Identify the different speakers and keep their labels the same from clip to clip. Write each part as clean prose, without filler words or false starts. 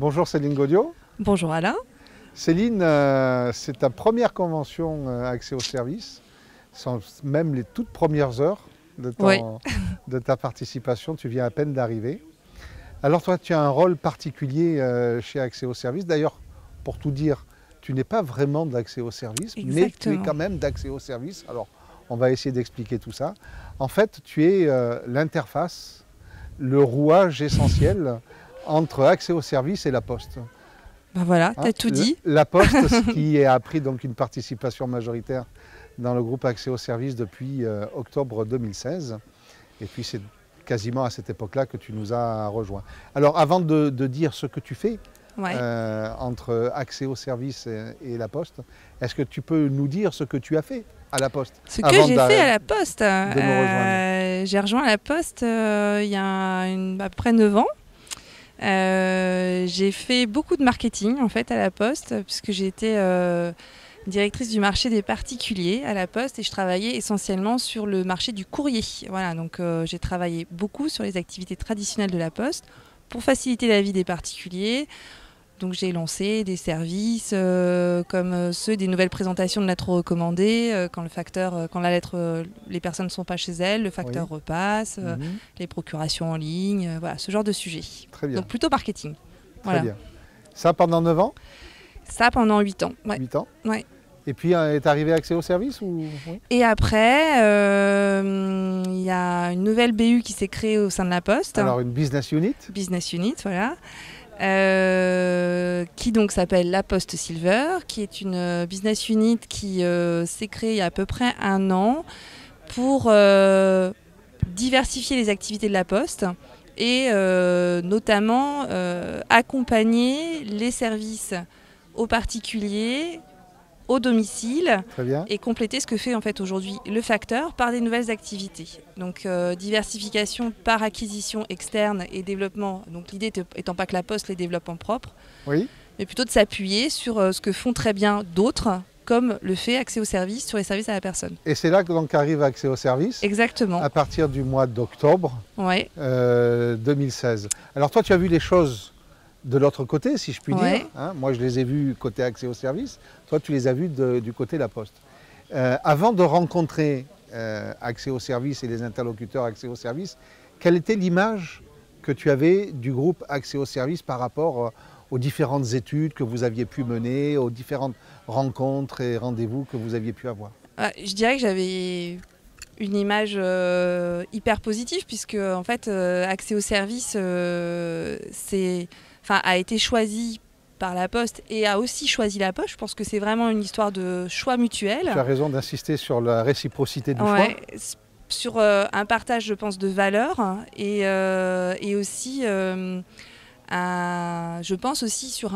Speaker 1: Bonjour Céline Gaudio.
Speaker 2: Bonjour Alain.
Speaker 1: Céline, c'est ta première convention accès au service. Ce sont même les toutes premières heures
Speaker 2: Oui.
Speaker 1: de ta participation. Tu viens à peine d'arriver. Alors toi, tu as un rôle particulier chez Accès au service. D'ailleurs, pour tout dire, tu n'es pas vraiment d'accès au service, mais tu es
Speaker 2: Exactement.
Speaker 1: quand même d'accès au service. Alors, on va essayer d'expliquer tout ça. En fait, tu es l'interface, le rouage essentiel entre accès au service et la Poste.
Speaker 2: Ben voilà,
Speaker 1: Hein,
Speaker 2: t'as tout dit.
Speaker 1: la Poste, qui a pris donc une participation majoritaire dans le groupe Accès au service depuis octobre 2016. Et puis c'est quasiment à cette époque-là que tu nous as rejoints. Alors avant de dire ce que tu fais
Speaker 2: Ouais.
Speaker 1: entre Accès au service et la Poste, est-ce que tu peux nous dire ce que tu as fait à la Poste
Speaker 2: Ce que j'ai fait à la Poste,
Speaker 1: de nous rejoindre?
Speaker 2: j'ai rejoint la Poste il y a à peu près 9 ans. J'ai fait beaucoup de marketing en fait à la Poste, puisque j'ai été directrice du marché des particuliers à la Poste et je travaillais essentiellement sur le marché du courrier. Voilà, donc j'ai travaillé beaucoup sur les activités traditionnelles de la Poste pour faciliter la vie des particuliers. Donc j'ai lancé des services comme ceux des nouvelles présentations de lettres recommandées, quand le facteur, quand la lettre, les personnes ne sont pas chez elles, le facteur
Speaker 1: Oui.
Speaker 2: repasse, les procurations en ligne, voilà, ce genre de sujet.
Speaker 1: Très bien.
Speaker 2: Donc plutôt marketing.
Speaker 1: Très
Speaker 2: Voilà.
Speaker 1: bien. Ça pendant 9 ans,
Speaker 2: Ça pendant 8 ans. Ouais.
Speaker 1: 8 ans.
Speaker 2: Ouais.
Speaker 1: Et puis est arrivé Accès au service ou... Oui.
Speaker 2: Et après, il y a une nouvelle BU qui s'est créée au sein de la Poste.
Speaker 1: Alors une business unit.
Speaker 2: Business Unit, voilà. Qui donc s'appelle La Poste Silver, qui est une business unit qui s'est créée il y a à peu près 1 an pour diversifier les activités de la Poste et notamment accompagner les services aux particuliers, au domicile,
Speaker 1: Très bien.
Speaker 2: et compléter ce que fait en fait aujourd'hui le facteur par des nouvelles activités. Donc diversification par acquisition externe et développement. Donc l'idée étant pas que la Poste les développe en propre,
Speaker 1: Oui.
Speaker 2: mais plutôt de s'appuyer sur ce que font très bien d'autres, comme le fait Accès au service sur les services à la personne.
Speaker 1: Et c'est là que donc arrive Accès au service.
Speaker 2: Exactement.
Speaker 1: À partir du mois d'octobre
Speaker 2: Ouais.
Speaker 1: 2016. Alors toi, tu as vu les choses de l'autre côté, si je puis
Speaker 2: Ouais.
Speaker 1: dire. Hein, moi, je les ai vus côté accès au service. Toi, tu les as vus du côté La Poste. Avant de rencontrer accès au service et les interlocuteurs accès au service, quelle était l'image que tu avais du groupe accès au service par rapport aux différentes études que vous aviez pu mener, aux différentes rencontres et rendez-vous que vous aviez pu avoir?
Speaker 2: Je dirais que j'avais une image hyper positive, puisque en fait Accès au service a été choisi par la Poste et a aussi choisi la Poste. Je pense que c'est vraiment une histoire de choix mutuel.
Speaker 1: Tu as raison d'insister sur la réciprocité du
Speaker 2: Ouais,
Speaker 1: choix.
Speaker 2: sur un partage, je pense, de valeurs et aussi, je pense aussi sur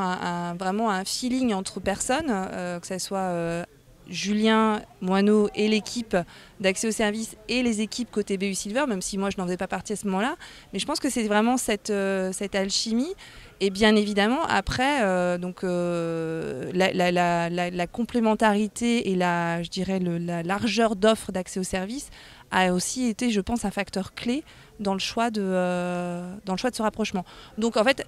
Speaker 2: vraiment un feeling entre personnes, que ce soit Julien Moineau et l'équipe d'Accès au service et les équipes côté BU Silver, même si moi je n'en faisais pas partie à ce moment-là. Mais je pense que c'est vraiment cette alchimie. Et bien évidemment, après, la complémentarité et je dirais la largeur d'offres d'accès au service a aussi été, je pense, un facteur clé dans le choix de ce rapprochement. Donc en fait,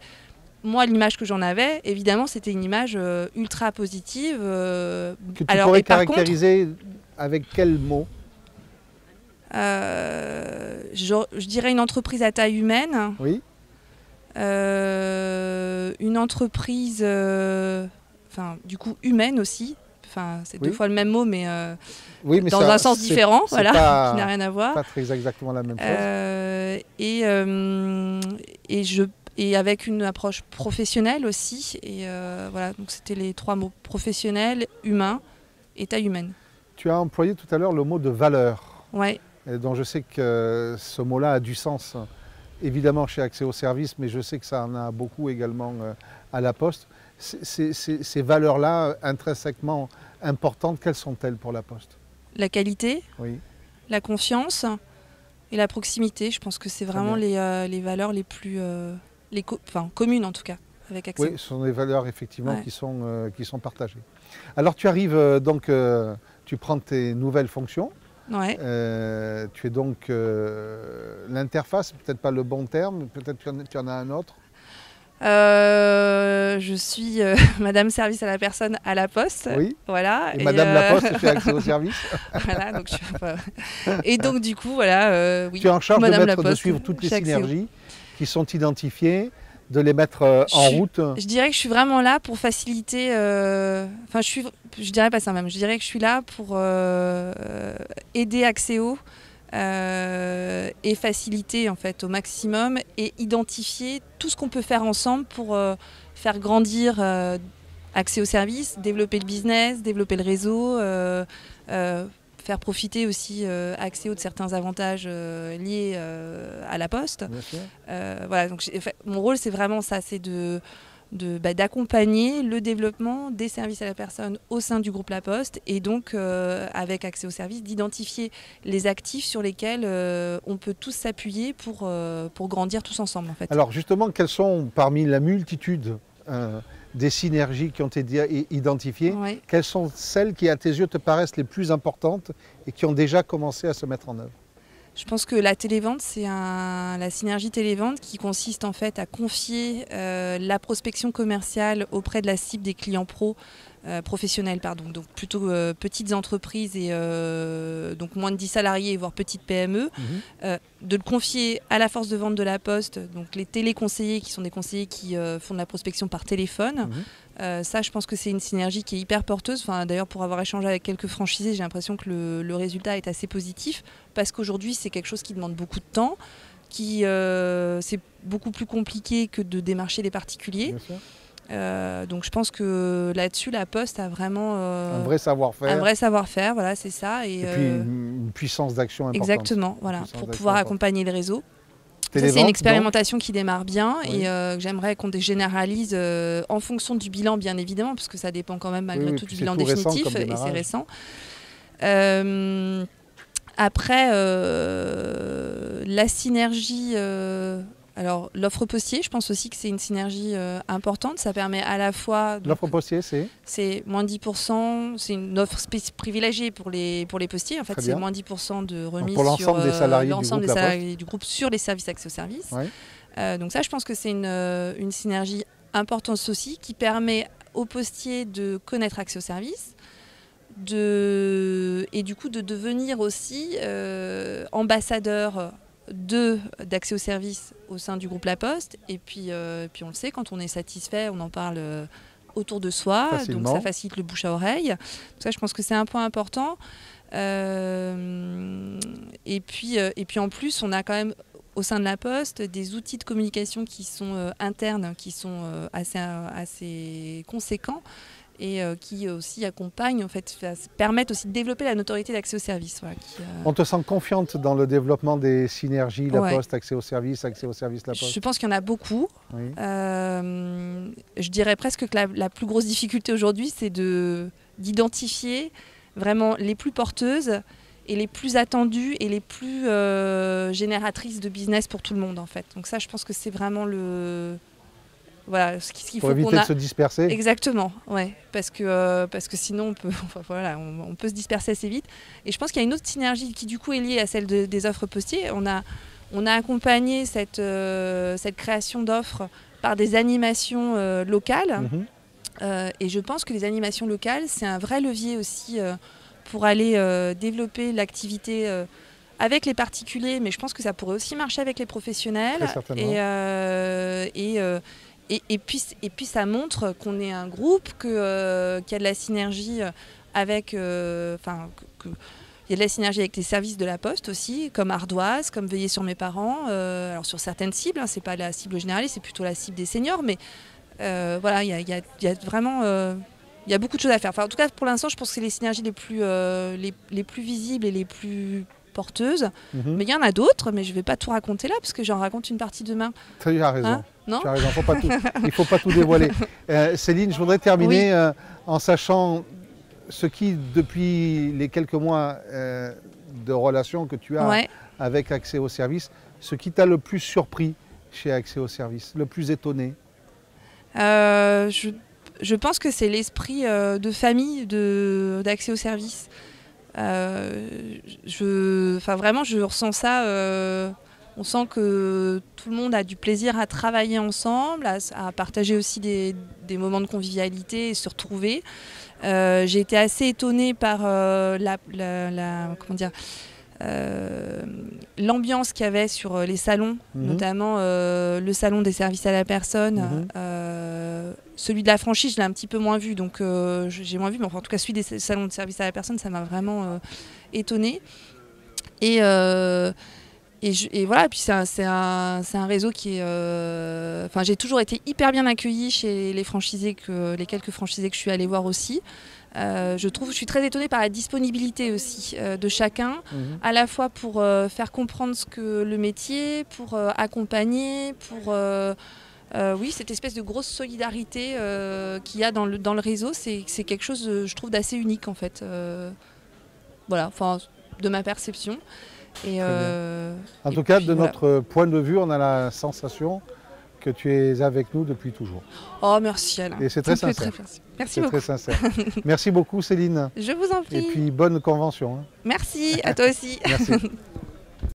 Speaker 2: moi, l'image que j'en avais, évidemment, c'était une image ultra positive.
Speaker 1: Que tu pourrais caractériser avec quel mot?
Speaker 2: Je dirais une entreprise à taille humaine.
Speaker 1: Oui.
Speaker 2: Une entreprise, du coup humaine aussi. C'est deux fois le même mot, mais,
Speaker 1: oui, mais
Speaker 2: dans un sens différent, voilà, qui n'a rien à voir.
Speaker 1: Pas très exactement la même chose.
Speaker 2: Et avec une approche professionnelle aussi. Et voilà, donc c'était les 3 mots: professionnel, humain et taille humaine.
Speaker 1: Tu as employé tout à l'heure le mot de valeur.
Speaker 2: Ouais.
Speaker 1: Dont je sais que ce mot-là a du sens, évidemment chez Accès au service, mais je sais que ça en a beaucoup également à la Poste. Ces valeurs-là, intrinsèquement importantes, quelles sont-elles pour la Poste?
Speaker 2: La qualité,
Speaker 1: oui.
Speaker 2: La confiance et la proximité. Je pense que c'est vraiment les valeurs les plus communes, en tout cas, avec Accès.
Speaker 1: Oui, ce sont des valeurs effectivement
Speaker 2: Ouais.
Speaker 1: qui sont partagées. Alors tu arrives donc, tu prends tes nouvelles fonctions.
Speaker 2: Ouais.
Speaker 1: Tu es donc l'interface, peut-être pas le bon terme, peut-être tu en as un autre.
Speaker 2: suis Madame Service à la personne à la Poste.
Speaker 1: Oui.
Speaker 2: Voilà.
Speaker 1: Et Madame la Poste fait accès au service.
Speaker 2: Voilà, donc et donc du coup, voilà. Oui,
Speaker 1: tu es en charge
Speaker 2: Madame
Speaker 1: de suivre toutes les synergies qui sont identifiées, de les mettre en route.
Speaker 2: Je dirais que je suis vraiment là pour faciliter. Enfin, je dirais pas ça même. Je dirais que je suis là pour aider Axéo. Et faciliter en fait au maximum et identifier tout ce qu'on peut faire ensemble pour faire grandir accès au service, développer le business, développer le réseau, faire profiter aussi Axéo de certains avantages liés à la Poste. Voilà, donc mon rôle c'est vraiment ça, c'est d'accompagner le développement des services à la personne au sein du groupe La Poste et donc avec accès au service, d'identifier les actifs sur lesquels on peut tous s'appuyer pour grandir tous ensemble en fait.
Speaker 1: Alors justement, quelles sont parmi la multitude des synergies qui ont été identifiées, quelles sont celles qui à tes yeux te paraissent les plus importantes et qui ont déjà commencé à se mettre en œuvre?
Speaker 2: Je pense que la télévente, c'est la synergie télévente qui consiste en fait à confier la prospection commerciale auprès de la cible des clients professionnels, donc plutôt petites entreprises et donc moins de 10 salariés, voire petites PME, de le confier à la force de vente de la Poste, donc les téléconseillers qui sont des conseillers qui font de la prospection par téléphone. Ça, je pense que c'est une synergie qui est hyper porteuse. Enfin, d'ailleurs, pour avoir échangé avec quelques franchisés, j'ai l'impression que le résultat est assez positif parce qu'aujourd'hui, c'est quelque chose qui demande beaucoup de temps, c'est beaucoup plus compliqué que de démarcher les particuliers. Donc je pense que là-dessus, la Poste a vraiment
Speaker 1: un vrai savoir-faire.
Speaker 2: Un vrai savoir-faire, voilà, c'est ça.
Speaker 1: Et puis une puissance d'action importante.
Speaker 2: Exactement, voilà, pour pouvoir accompagner le réseau. Ça, c'est une expérimentation qui démarre bien et que j'aimerais qu'on généralise en fonction du bilan, bien évidemment, parce que ça dépend quand même malgré tout du bilan définitif et c'est récent. Après, la synergie, alors l'offre postier, je pense aussi que c'est une synergie importante. Ça permet à la fois...
Speaker 1: L'offre postier, c'est
Speaker 2: moins 10%, c'est une offre privilégiée pour les postiers. En fait, c'est moins 10% de remise
Speaker 1: pour l'ensemble des
Speaker 2: salariés du groupe sur les services accès au service. Donc ça, je pense que c'est une synergie importante aussi qui permet aux postiers de connaître accès au service. Et du coup de devenir aussi ambassadeur d'accès au service au sein du groupe La Poste et puis on le sait, quand on est satisfait on en parle autour de soi. Facilement. Donc ça facilite le bouche à oreille. Donc ça, je pense que c'est un point important et puis en plus on a quand même au sein de La Poste des outils de communication qui sont internes, qui sont assez conséquents et qui aussi accompagnent, en fait, permettent aussi de développer la notoriété d'accès au service. Voilà,
Speaker 1: On te sent confiante dans le développement des synergies La Poste, accès au service La Poste?
Speaker 2: Je pense qu'il y en a beaucoup. Oui. Je dirais presque que la plus grosse difficulté aujourd'hui, c'est d'identifier vraiment les plus porteuses et les plus attendues et les plus génératrices de business pour tout le monde, en fait. Donc ça, je pense que c'est vraiment voilà, ce qu'il faut
Speaker 1: éviter de se disperser.
Speaker 2: Exactement, ouais, parce que sinon on peut se disperser assez vite. Et je pense qu'il y a une autre synergie qui du coup est liée à celle des offres postiers. On a accompagné cette création d'offres par des animations locales. Et je pense que les animations locales, c'est un vrai levier aussi pour aller développer l'activité avec les particuliers, mais je pense que ça pourrait aussi marcher avec les professionnels.
Speaker 1: Très certainement.
Speaker 2: Et puis ça montre qu'on est un groupe, qu'il y a de la synergie avec, il y a de la synergie avec les services de La Poste aussi, comme Ardoise, comme Veiller sur mes parents. Alors sur certaines cibles, c'est pas la cible généraliste, c'est plutôt la cible des seniors, mais voilà, il y a vraiment, il y a beaucoup de choses à faire. Enfin, en tout cas, pour l'instant, je pense que c'est les synergies les plus visibles et les plus porteuses. Mais il y en a d'autres, mais je ne vais pas tout raconter là, parce que j'en raconte une partie demain.
Speaker 1: Tu as raison. Non, tu as raison, il ne faut pas tout dévoiler. Céline, je voudrais terminer en sachant ce qui, depuis les quelques mois de relation que tu as avec Accès au service, ce qui t'a le plus surpris chez Accès au service, le plus étonné?
Speaker 2: Je pense que c'est l'esprit de famille d'Accès au service. Vraiment, je ressens ça On sent que tout le monde a du plaisir à travailler ensemble, à partager aussi des moments de convivialité et se retrouver. J'ai été assez étonnée par comment dire, l'ambiance qu'il y avait sur les salons, notamment le salon des services à la personne. Celui de la franchise, je l'ai un petit peu moins vu, donc j'ai moins vu, mais enfin, en tout cas celui des salons de services à la personne, ça m'a vraiment étonnée. Et voilà, puis c'est un réseau qui est... Enfin, j'ai toujours été hyper bien accueillie chez les franchisés, les quelques franchisés que je suis allée voir aussi. Je suis très étonnée par la disponibilité aussi de chacun, à la fois pour faire comprendre ce que le métier, pour accompagner, pour... oui, cette espèce de grosse solidarité qu'il y a dans le réseau, c'est quelque chose, je trouve, d'assez unique en fait. Voilà, enfin, de ma perception. Et
Speaker 1: en tout cas, de notre point de vue, on a la sensation que tu es avec nous depuis toujours.
Speaker 2: Oh, merci Alain.
Speaker 1: Et c'est très sincère.
Speaker 2: Merci beaucoup.
Speaker 1: Très sincère. Merci beaucoup Céline.
Speaker 2: Je vous en prie.
Speaker 1: Et puis bonne convention.
Speaker 2: Merci, à toi aussi.
Speaker 1: Merci.